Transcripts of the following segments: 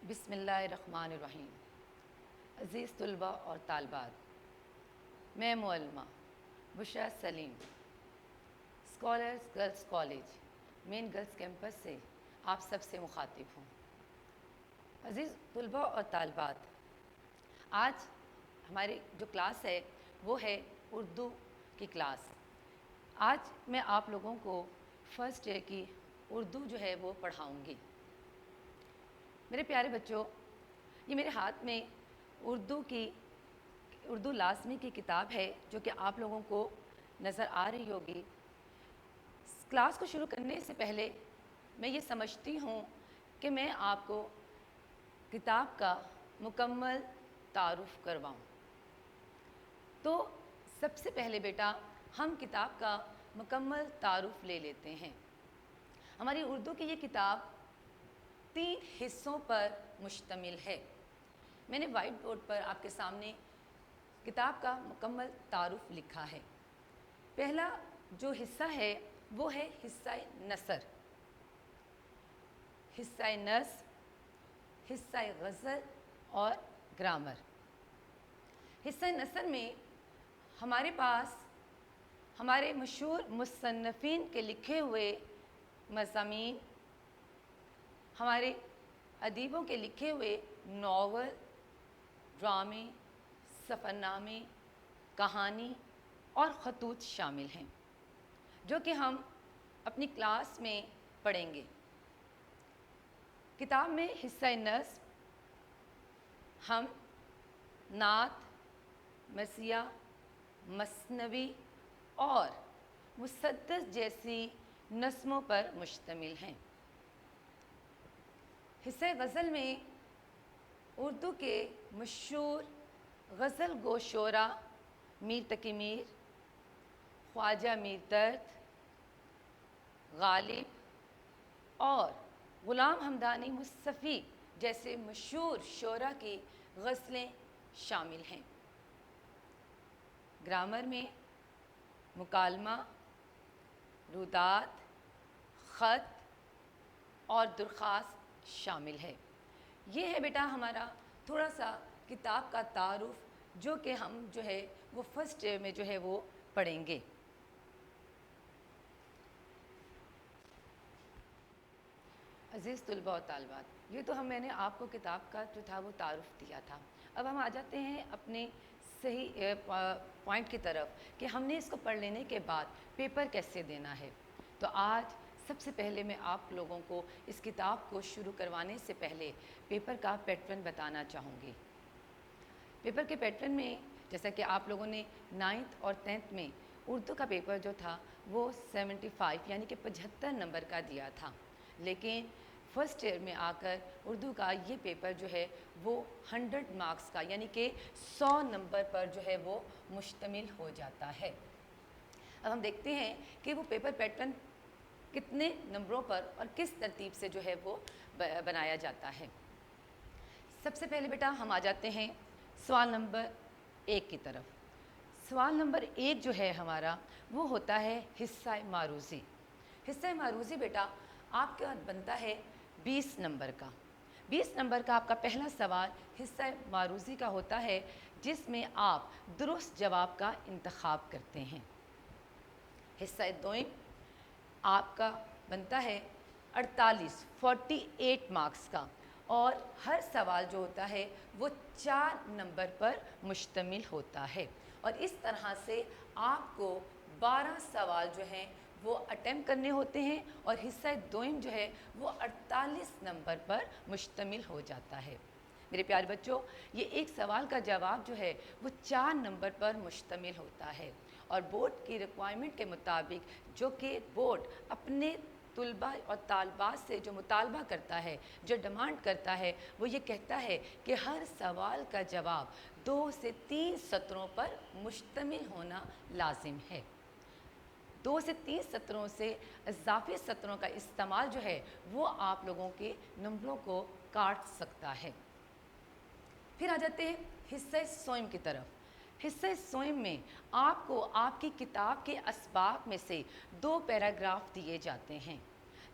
بسم اللہ الرحمن الرحیم۔ عزیز طلباء اور طالبات، میں معلمہ بشریٰ سلیم اسکالرز گرلز کالج مین گرلز کیمپس سے آپ سب سے مخاطب ہوں۔ عزیز طلباء اور طالبات، آج ہماری جو کلاس ہے وہ ہے اردو کی کلاس۔ آج میں آپ لوگوں کو فرسٹ ایئر کی اردو جو ہے وہ پڑھاؤں گی۔ میرے پیارے بچوں، یہ میرے ہاتھ میں اردو لازمی کی کتاب ہے جو کہ آپ لوگوں کو نظر آ رہی ہوگی۔ کلاس کو شروع کرنے سے پہلے میں یہ سمجھتی ہوں کہ میں آپ کو کتاب کا مکمل تعارف کرواؤں۔ تو سب سے پہلے بیٹا ہم کتاب کا مکمل تعارف لے لیتے ہیں۔ ہماری اردو کی یہ کتاب 3 حصوں پر مشتمل ہے۔ میں نے وائٹ بورڈ پر آپ کے سامنے کتاب کا مکمل تعارف لکھا ہے۔ پہلا جو حصہ ہے وہ ہے حصہ نثر، حصہ نظم، حصہ غزل اور گرامر۔ حصہ نثر میں ہمارے پاس ہمارے مشہور مصنفین کے لکھے ہوئے مضامین، ہمارے ادیبوں کے لکھے ہوئے ناول، ڈرامے، سفر نامے، کہانی اور خطوط شامل ہیں جو کہ ہم اپنی کلاس میں پڑھیں گے۔ کتاب میں حصہ نظم ہم نعت، مرثیہ، مثنوی اور مسدس جیسی نظموں پر مشتمل ہیں۔ حصہ غزل میں اردو کے مشہور غزل گو شعراء میر تقی میر، خواجہ میر درد، غالب اور غلام حمدانی مصطفی جیسے مشہور شعراء کی غزلیں شامل ہیں۔ گرامر میں مکالمہ، رودات، خط اور درخواست شامل ہے۔ یہ ہے بیٹا ہمارا تھوڑا سا کتاب کا تعارف جو کہ ہم جو ہے وہ فرسٹ ایئر میں جو ہے وہ پڑھیں گے۔ عزیز طلباء و طالبات، یہ تو میں نے آپ کو کتاب کا جو تھا وہ تعارف دیا تھا۔ اب ہم آ جاتے ہیں اپنے صحیح پوائنٹ کی طرف کہ ہم نے اس کو پڑھ لینے کے بعد پیپر کیسے دینا ہے۔ تو آج سب سے پہلے میں آپ لوگوں کو اس کتاب کو شروع کروانے سے پہلے پیپر کا پیٹرن بتانا چاہوں گی۔ پیپر کے پیٹرن میں جیسا کہ آپ لوگوں نے 9th اور 10th میں اردو کا پیپر جو تھا وہ 75 یعنی کہ 75 نمبر کا دیا تھا، لیکن فرسٹ ایئر میں آ کر اردو کا یہ پیپر جو ہے وہ 100 مارکس کا یعنی کہ 100 نمبر پر جو ہے وہ مشتمل ہو جاتا ہے۔ اب ہم دیکھتے ہیں کہ وہ پیپر پیٹرن کتنے نمبروں پر اور کس ترتیب سے جو ہے وہ بنایا جاتا ہے۔ سب سے پہلے بیٹا ہم آ جاتے ہیں سوال نمبر 1 کی طرف۔ سوال نمبر 1 جو ہے ہمارا وہ ہوتا ہے حصہ معروضی۔ حصہ معروضی بیٹا آپ کا بنتا ہے 20 نمبر کا۔ 20 نمبر کا آپ کا پہلا سوال حصہ معروضی کا ہوتا ہے جس میں آپ درست جواب کا انتخاب کرتے ہیں۔ حصہ دوئم آپ کا بنتا ہے 48 مارکس کا، اور ہر سوال جو ہوتا ہے وہ 4 نمبر پر مشتمل ہوتا ہے، اور اس طرح سے آپ کو 12 سوال جو ہیں وہ اٹیمپٹ کرنے ہوتے ہیں، اور حصہ دوئم جو ہے وہ 48 نمبر پر مشتمل ہو جاتا ہے۔ میرے پیارے بچوں، یہ ایک سوال کا جواب جو ہے وہ 4 نمبر پر مشتمل ہوتا ہے، اور بورڈ کی ریکوائرمنٹ کے مطابق جو کہ بورڈ اپنے طلباء اور طالبات سے جو مطالبہ کرتا ہے، جو ڈیمانڈ کرتا ہے، وہ یہ کہتا ہے کہ ہر سوال کا جواب 2 سے 3 سطروں پر مشتمل ہونا لازم ہے۔ 2 سے 3 سطروں سے اضافی سطروں کا استعمال جو ہے وہ آپ لوگوں کے نمبروں کو کاٹ سکتا ہے۔ پھر آ جاتے ہیں حصہ سوئم کی طرف۔ حصہ سوئم میں آپ کو آپ کی کتاب کے اسباق میں سے 2 پیراگراف دیے جاتے ہیں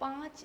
5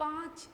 5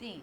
3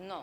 9।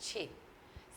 6।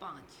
5,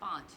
5।